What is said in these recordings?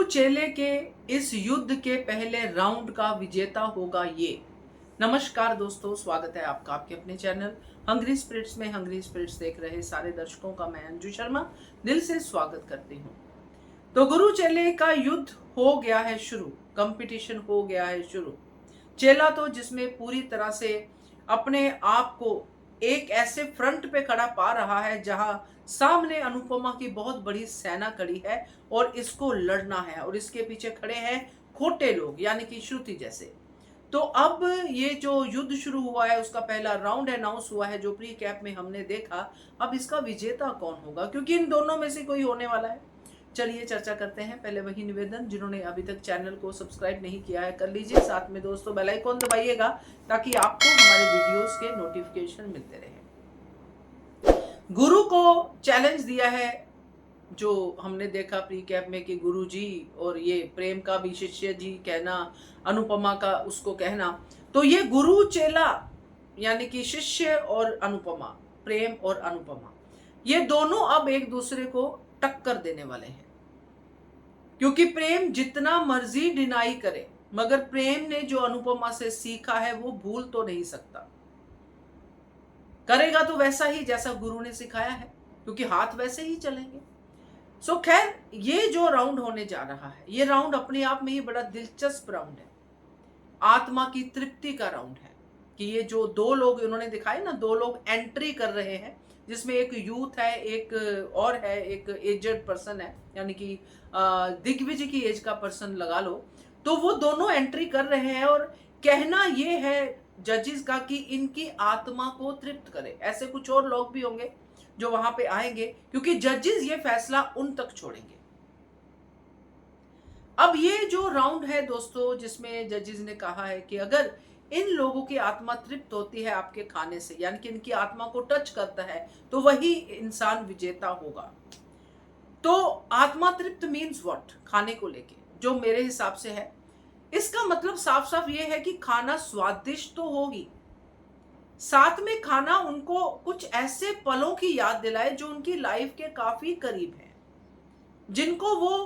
चेले के इस युद्ध के पहले राउंड का विजेता होगा ये। नमस्कार दोस्तों, स्वागत है आपका आपके अपने चैनल हंग्री स्पिरिट्स में। हंग्री स्पिरिट्स देख रहे सारे दर्शकों का मैं अंजू शर्मा दिल से स्वागत करती हूँ। तो गुरु चेले का युद्ध हो गया है शुरू, कंपटीशन हो गया है शुरू। चेला तो जिसमें पूरी तरह से अपने आप को एक ऐसे फ्रंट पे खड़ा पा रहा है जहां सामने अनुपमा की बहुत बड़ी सेना खड़ी है और इसको लड़ना है, और इसके पीछे खड़े हैं खोटे लोग यानी कि श्रुति जैसे। तो अब ये जो युद्ध शुरू हुआ है उसका पहला राउंड अनाउंस हुआ है जो प्री कैप में हमने देखा। अब इसका विजेता कौन होगा, क्योंकि इन दोनों में से कोई होने वाला है। चलिए चर्चा करते हैं। पहले वही निवेदन, जिन्होंने अभी तक चैनल को सब्सक्राइब नहीं किया है कर लीजिए, साथ में दोस्तों बेल आइकॉन दबाइएगा ताकि आपको हमारे वीडियोस के नोटिफिकेशन मिलते रहे। गुरु को चैलेंज दिया है जो हमने देखा प्री कैप में कि गुरु जी, और ये प्रेम का भी शिष्य जी कहना, अनुपमा का उसको कहना। तो ये गुरु चेला यानी कि शिष्य और अनुपमा, प्रेम और अनुपमा, ये दोनों अब एक दूसरे को टक्कर देने वाले हैं। क्योंकि प्रेम जितना मर्जी डिनाई करे, मगर प्रेम ने जो अनुपमा से सीखा है वो भूल तो नहीं सकता। करेगा तो वैसा ही जैसा गुरु ने सिखाया है, क्योंकि हाथ वैसे ही चलेंगे। सो खैर, ये जो राउंड होने जा रहा है, ये राउंड अपने आप में ही बड़ा दिलचस्प राउंड है। आत्मा की तृप्ति का राउंड है कि ये जो दो लोग इन्होंने दिखाए ना, दो लोग एंट्री कर रहे हैं, जिसमें एक यूथ है, एक और है, एक एजेड पर्सन है, यानी कि दिग्विजय की एज का पर्सन लगा लो। तो वो दोनों एंट्री कर रहे हैं और कहना ये है जजेस का कि इनकी आत्मा को तृप्त करे। ऐसे कुछ और लोग भी होंगे जो वहां पे आएंगे, क्योंकि जजेस ये फैसला उन तक छोड़ेंगे। अब ये जो राउंड है दोस्तों, जिसमें जजेस ने कहा है कि अगर इन लोगों की आत्मा तृप्त होती है आपके खाने से, यानी कि इनकी आत्मा को टच करता है, तो वही इंसान विजेता होगा। तो आत्मा तृप्त मीन्स व्हाट? खाने को लेके जो मेरे हिसाब से है, इसका मतलब साफ साफ ये है कि खाना स्वादिष्ट तो हो ही, साथ में खाना उनको कुछ ऐसे पलों की याद दिलाए जो उनकी लाइफ के काफी करीब हैं, जिनको वो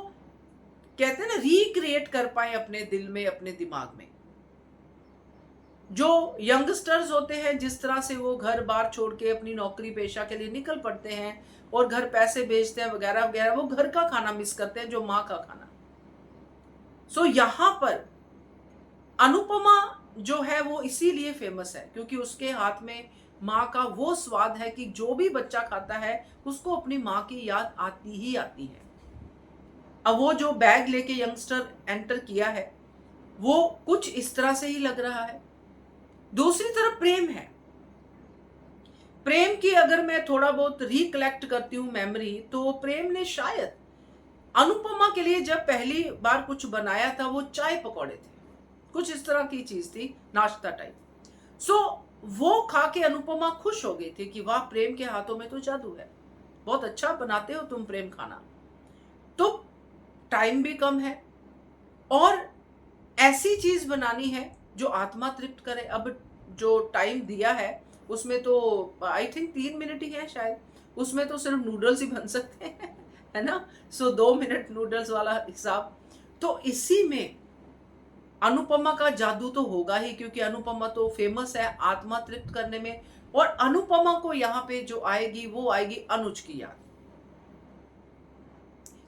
कहते हैं ना रिक्रिएट कर पाए अपने दिल में, अपने दिमाग में। जो यंगस्टर्स होते हैं, जिस तरह से वो घर बार छोड़ के अपनी नौकरी पेशा के लिए निकल पड़ते हैं और घर पैसे भेजते हैं वगैरह वगैरह, वो घर का खाना मिस करते हैं, जो माँ का खाना। सो यहां पर अनुपमा जो है वो इसीलिए फेमस है क्योंकि उसके हाथ में माँ का वो स्वाद है कि जो भी बच्चा खाता है उसको अपनी माँ की याद आती ही आती है। अब वो जो बैग लेके यंगस्टर एंटर किया है वो कुछ इस तरह से ही लग रहा है। दूसरी तरफ प्रेम है। प्रेम की अगर मैं थोड़ा बहुत रिकलेक्ट करती हूँ मेमोरी, तो प्रेम ने शायद अनुपमा के लिए जब पहली बार कुछ बनाया था वो चाय पकौड़े थे, कुछ इस तरह की चीज थी, नाश्ता टाइप। सो वो खा के अनुपमा खुश हो गई थी कि वाह, प्रेम के हाथों में तो जादू है, बहुत अच्छा बनाते हो तुम प्रेम खाना। तो टाइम भी कम है और ऐसी चीज बनानी है जो आत्मा तृप्त करे। अब जो टाइम दिया है उसमें तो आई थिंक 3 मिनट ही है शायद, उसमें तो सिर्फ नूडल्स ही बन सकते हैं है ना। सो 2 मिनट नूडल्स वाला हिसाब। तो इसी में अनुपमा का जादू तो होगा ही, क्योंकि अनुपमा तो फेमस है आत्मा तृप्त करने में। और अनुपमा को यहाँ पे जो आएगी वो आएगी अनुज की याद,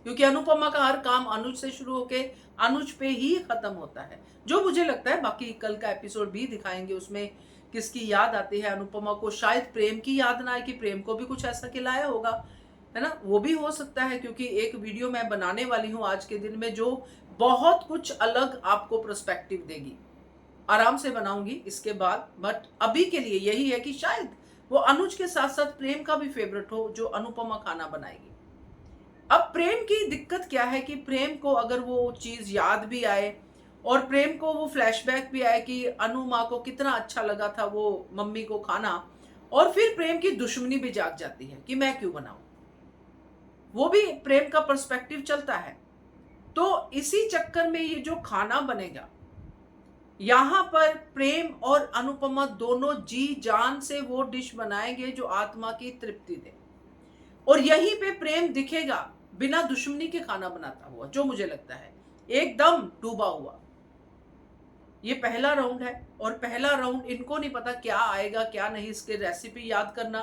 क्योंकि अनुपमा का हर काम अनुज से शुरू होके अनुज पे ही खत्म होता है। जो मुझे लगता है, बाकी कल का एपिसोड भी दिखाएंगे, उसमें किसकी याद आती है अनुपमा को। शायद प्रेम की याद ना आए कि प्रेम को भी कुछ ऐसा खिलाया होगा, है ना, वो भी हो सकता है। क्योंकि एक वीडियो मैं बनाने वाली हूँ आज के दिन में जो बहुत कुछ अलग आपको पर्सपेक्टिव देगी, आराम से बनाऊंगी इसके बाद। बट अभी के लिए यही है कि शायद वो अनुज के साथ साथ प्रेम का भी फेवरेट हो जो अनुपमा खाना बनाएगी। अब प्रेम की दिक्कत क्या है कि प्रेम को अगर वो चीज याद भी आए और प्रेम को वो फ्लैशबैक भी आए कि अनु माँ को कितना अच्छा लगा था वो मम्मी को खाना, और फिर प्रेम की दुश्मनी भी जाग जाती है कि मैं क्यों बनाऊं, वो भी प्रेम का पर्सपेक्टिव चलता है। तो इसी चक्कर में ये जो खाना बनेगा, यहां पर प्रेम और अनुपमा दोनों जी जान से वो डिश बनाएंगे जो आत्मा की तृप्ति दे, और यहीं पे प्रेम दिखेगा बिना दुश्मनी के खाना बनाता हुआ, जो मुझे लगता है। एकदम डूबा हुआ। ये पहला राउंड है और पहला राउंड इनको नहीं पता क्या आएगा क्या नहीं। इसके रेसिपी याद करना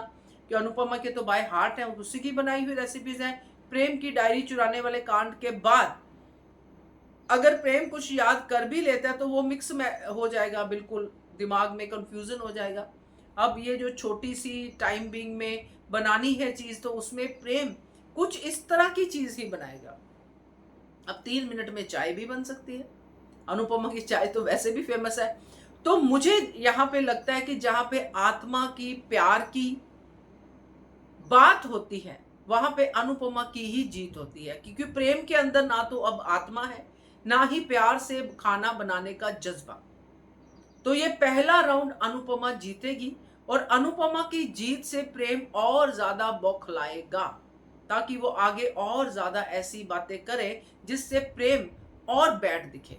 कि अनुपमा के तो बाय हार्ट है, उसी की बनाई हुई रेसिपीज हैं। प्रेम की डायरी चुराने वाले कांड के बाद अगर प्रेम कुछ याद कर भी लेता है तो वो मिक्स में हो जाएगा, बिल्कुल दिमाग में कंफ्यूजन हो जाएगा। अब ये जो छोटी सी टाइम बिंग में बनानी है चीज, तो उसमें प्रेम कुछ इस तरह की चीज ही बनाएगा। अब 3 मिनट में चाय भी बन सकती है। अनुपमा की चाय तो वैसे भी फेमस है। तो मुझे यहाँ पे लगता है कि जहां पे आत्मा की, प्यार की बात होती है, वहां पे अनुपमा की ही जीत होती है, क्योंकि प्रेम के अंदर ना तो अब आत्मा है, ना ही प्यार से खाना बनाने का जज्बा। तो ये पहला राउंड अनुपमा जीतेगी और अनुपमा की जीत से प्रेम और ज्यादा बौखलाएगा, ताकि वो आगे और ज्यादा ऐसी बातें करे जिससे प्रेम और बैड दिखे।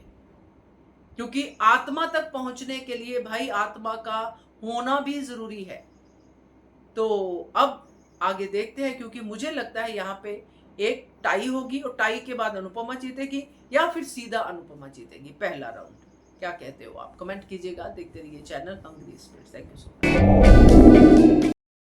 क्योंकि आत्मा तक पहुंचने के लिए भाई आत्मा का होना भी जरूरी है। तो अब आगे देखते हैं, क्योंकि मुझे लगता है यहाँ पे एक टाई होगी और टाई के बाद अनुपमा जीतेगी या फिर सीधा अनुपमा जीतेगी पहला राउंड। क्या कहते हो आप? कमेंट कीजिएगा। देखते रहिए channel hungry spirits. Thank you so much.